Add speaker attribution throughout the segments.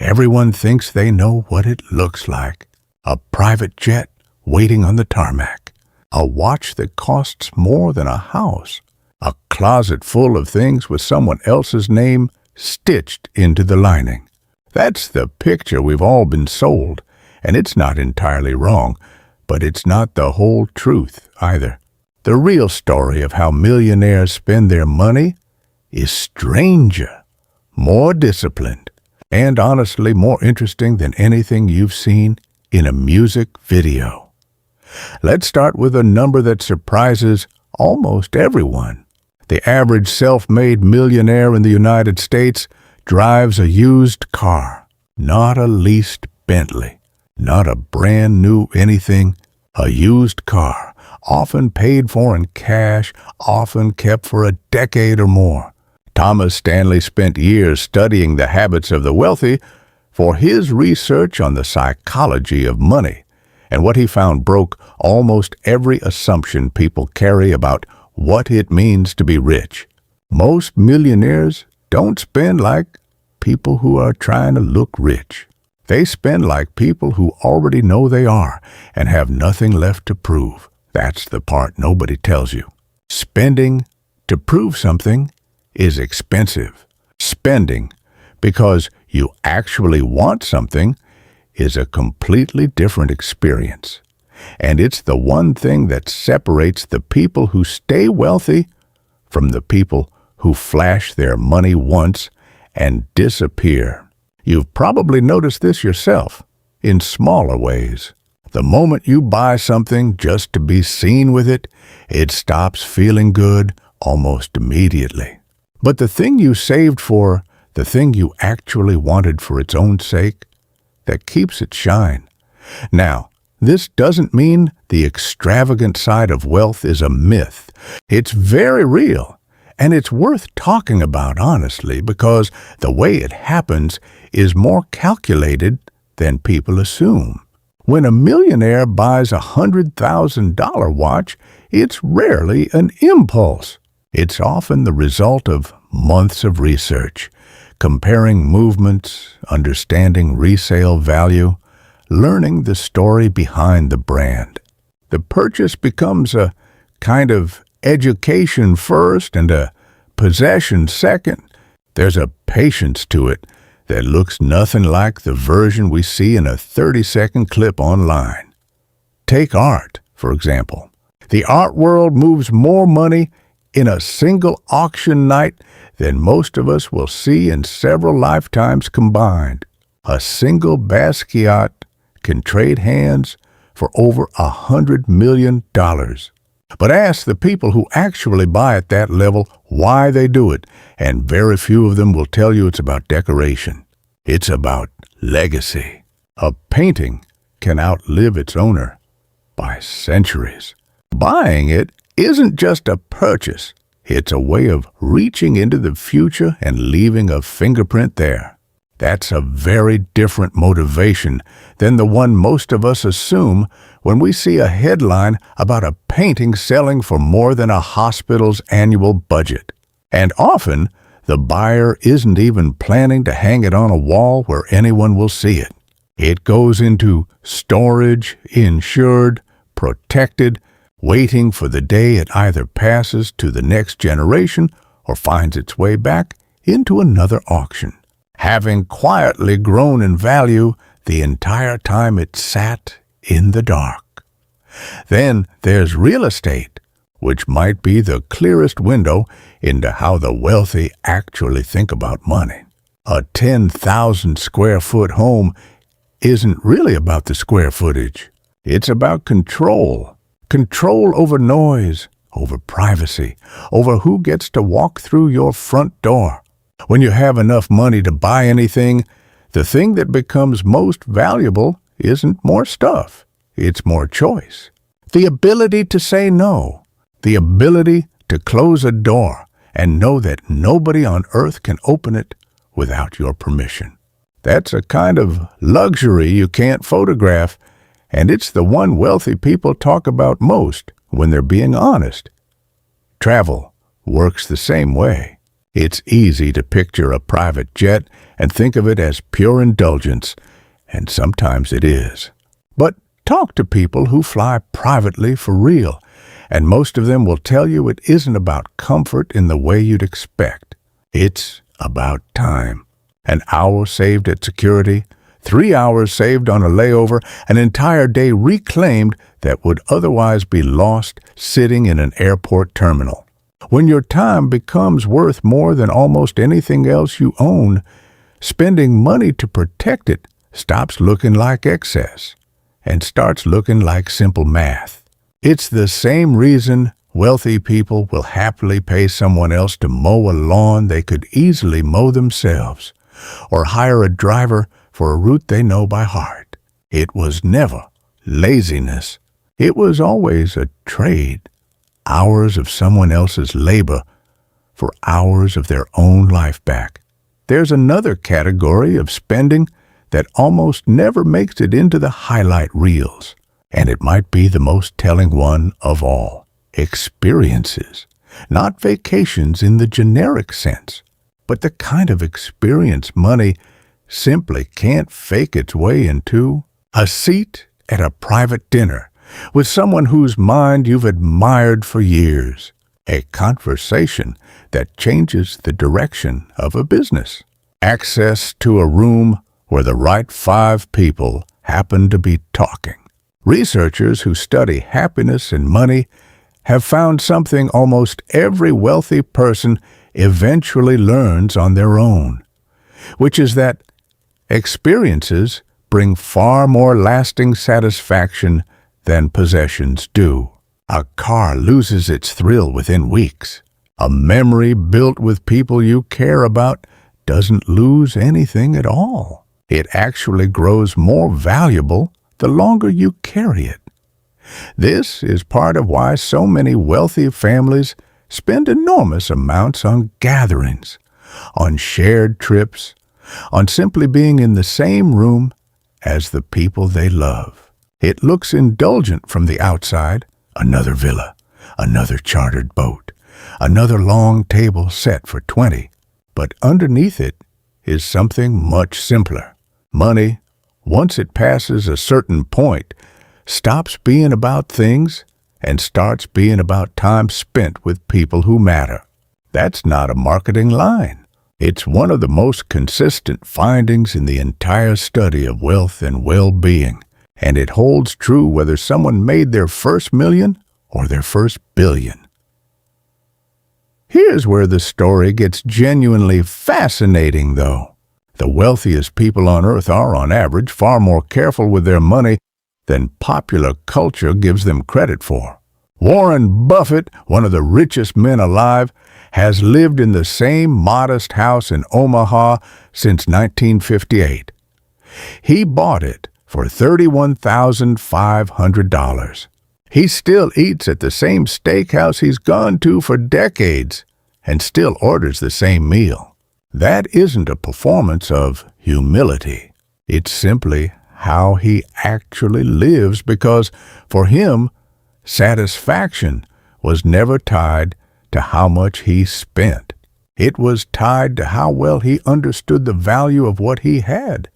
Speaker 1: Everyone thinks they know what it looks like. A private jet waiting on the tarmac. A watch that costs more than a house. A closet full of things with someone else's name stitched into the lining. That's the picture we've all been sold, and it's not entirely wrong, but it's not the whole truth either. The real story of how millionaires spend their money is stranger, more disciplined, and honestly more interesting than anything you've seen in a music video. Let's start with a number that surprises almost everyone. The average self-made millionaire in the United States drives a used car, not a leased Bentley, not a brand new anything, a used car, often paid for in cash, often kept for a decade or more. Thomas Stanley spent years studying the habits of the wealthy for his research on the psychology of money, and what he found broke almost every assumption people carry about what it means to be rich. Most millionaires don't spend like people who are trying to look rich. They spend like people who already know they are and have nothing left to prove. That's the part nobody tells you. Spending to prove something is expensive. Spending because you actually want something is a completely different experience. And it's the one thing that separates the people who stay wealthy from the people who flash their money once and disappear. You've probably noticed this yourself in smaller ways. The moment you buy something just to be seen with it, it stops feeling good almost immediately. But the thing you saved for, the thing you actually wanted for its own sake, that keeps it shine. Now, this doesn't mean the extravagant side of wealth is a myth. It's very real, and it's worth talking about honestly because the way it happens is more calculated than people assume. When a millionaire buys a $100,000 watch, it's rarely an impulse. It's often the result of months of research, comparing movements, understanding resale value, learning the story behind the brand. The purchase becomes a kind of education first and a possession second. There's a patience to it that looks nothing like the version we see in a 30-second clip online. Take art, for example. The art world moves more money in a single auction night than most of us will see in several lifetimes combined. A single Basquiat can trade hands for over $100 million. But ask the people who actually buy at that level why they do it, and very few of them will tell you it's about decoration. It's about legacy. A painting can outlive its owner by centuries. Buying it isn't just a purchase. It's a way of reaching into the future and leaving a fingerprint there. That's a very different motivation than the one most of us assume when we see a headline about a painting selling for more than a hospital's annual budget. And often, the buyer isn't even planning to hang it on a wall where anyone will see it. It goes into storage, insured, protected, waiting for the day it either passes to the next generation or finds its way back into another auction, having quietly grown in value the entire time it sat in the dark. Then there's real estate, which might be the clearest window into how the wealthy actually think about money. A 10,000 square foot home isn't really about the square footage. It's about control. Control over noise, over privacy, over who gets to walk through your front door. When you have enough money to buy anything, the thing that becomes most valuable isn't more stuff. It's more choice. The ability to say no. The ability to close a door and know that nobody on earth can open it without your permission. That's a kind of luxury you can't photograph, and it's the one wealthy people talk about most when they're being honest. Travel works the same way. It's easy to picture a private jet and think of it as pure indulgence, and sometimes it is. But talk to people who fly privately for real, and most of them will tell you it isn't about comfort in the way you'd expect. It's about time. An hour saved at security, 3 hours saved on a layover, an entire day reclaimed that would otherwise be lost sitting in an airport terminal. When your time becomes worth more than almost anything else you own, spending money to protect it stops looking like excess and starts looking like simple math. It's the same reason wealthy people will happily pay someone else to mow a lawn they could easily mow themselves, or hire a driver for a route they know by heart. It was never laziness. It was always a trade. Hours of someone else's labor for hours of their own life back. There's another category of spending that almost never makes it into the highlight reels, and it might be the most telling one of all. Experiences. Not vacations in the generic sense, but the kind of experience money simply can't fake its way into. A seat at a private dinner with someone whose mind you've admired for years. A conversation that changes the direction of a business. Access to a room where the right 5 people happen to be talking. Researchers who study happiness and money have found something almost every wealthy person eventually learns on their own, which is that experiences bring far more lasting satisfaction than possessions do. A car loses its thrill within weeks. A memory built with people you care about doesn't lose anything at all. It actually grows more valuable the longer you carry it. This is part of why so many wealthy families spend enormous amounts on gatherings, on shared trips, on simply being in the same room as the people they love. It looks indulgent from the outside. Another villa, another chartered boat, another long table set for 20. But underneath it is something much simpler. Money, once it passes a certain point, stops being about things and starts being about time spent with people who matter. That's not a marketing line. It's one of the most consistent findings in the entire study of wealth and well-being. And it holds true whether someone made their first million or their first billion. Here's where the story gets genuinely fascinating, though. The wealthiest people on earth are, on average, far more careful with their money than popular culture gives them credit for. Warren Buffett, one of the richest men alive, has lived in the same modest house in Omaha since 1958. He bought it for $31,500. He still eats at the same steakhouse he's gone to for decades and still orders the same meal. That isn't a performance of humility. It's simply how he actually lives, because for him, satisfaction was never tied to how much he spent. It was tied to how well he understood the value of what he had.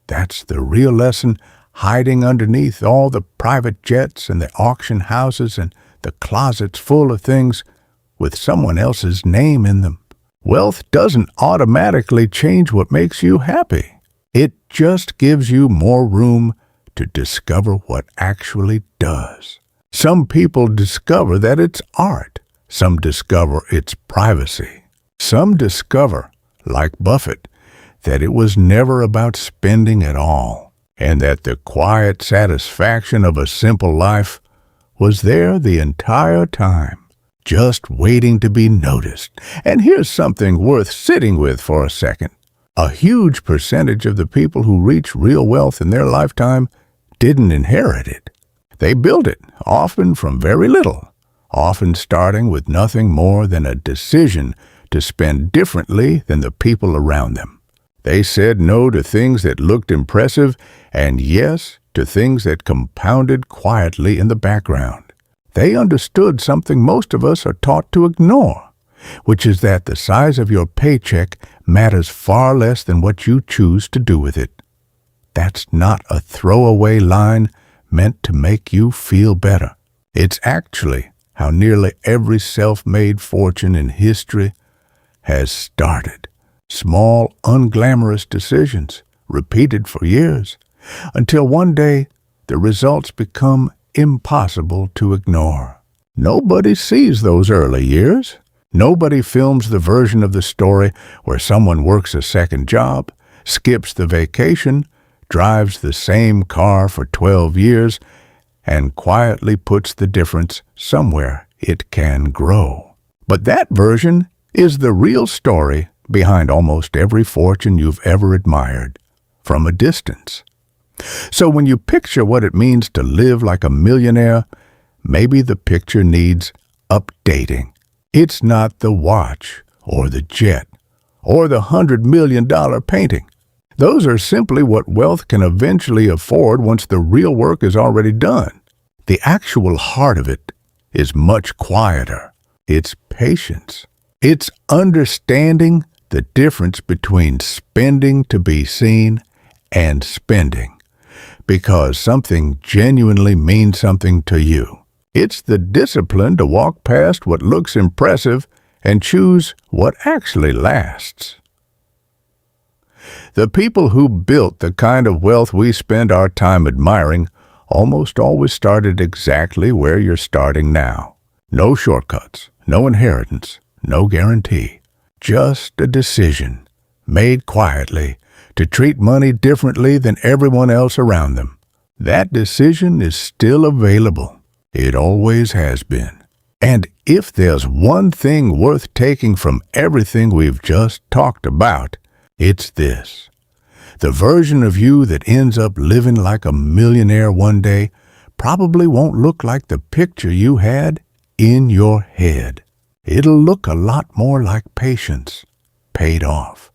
Speaker 1: That's the real lesson hiding underneath all the private jets and the auction houses and the closets full of things with someone else's name in them. Wealth doesn't automatically change what makes you happy. It just gives you more room to discover what actually does. Some people discover that it's art. Some discover it's privacy. Some discover, like Buffett, that it was never about spending at all, and that the quiet satisfaction of a simple life was there the entire time, just waiting to be noticed. And here's something worth sitting with for a second. A huge percentage of the people who reach real wealth in their lifetime didn't inherit it. They built it, often from very little, often starting with nothing more than a decision to spend differently than the people around them. They said no to things that looked impressive and yes to things that compounded quietly in the background. They understood something most of us are taught to ignore, which is that the size of your paycheck matters far less than what you choose to do with it. That's not a throwaway line meant to make you feel better. It's actually how nearly every self-made fortune in history has started. Small, unglamorous decisions, repeated for years, until one day the results become impossible to ignore. Nobody sees those early years. Nobody films the version of the story where someone works a second job, skips the vacation, drives the same car for 12 years, and quietly puts the difference somewhere it can grow. But that version is the real story behind almost every fortune you've ever admired, from a distance. So when you picture what it means to live like a millionaire, maybe the picture needs updating. It's not the watch, or the jet, or the $100 million painting. Those are simply what wealth can eventually afford once the real work is already done. The actual heart of it is much quieter. It's patience. It's understanding the difference between spending to be seen and spending because something genuinely means something to you. It's the discipline to walk past what looks impressive and choose what actually lasts. The people who built the kind of wealth we spend our time admiring almost always started exactly where you're starting now. No shortcuts, no inheritance, no guarantee. Just a decision, made quietly, to treat money differently than everyone else around them. That decision is still available. It always has been. And if there's one thing worth taking from everything we've just talked about, it's this. The version of you that ends up living like a millionaire one day probably won't look like the picture you had in your head. It'll look a lot more like patience, paid off.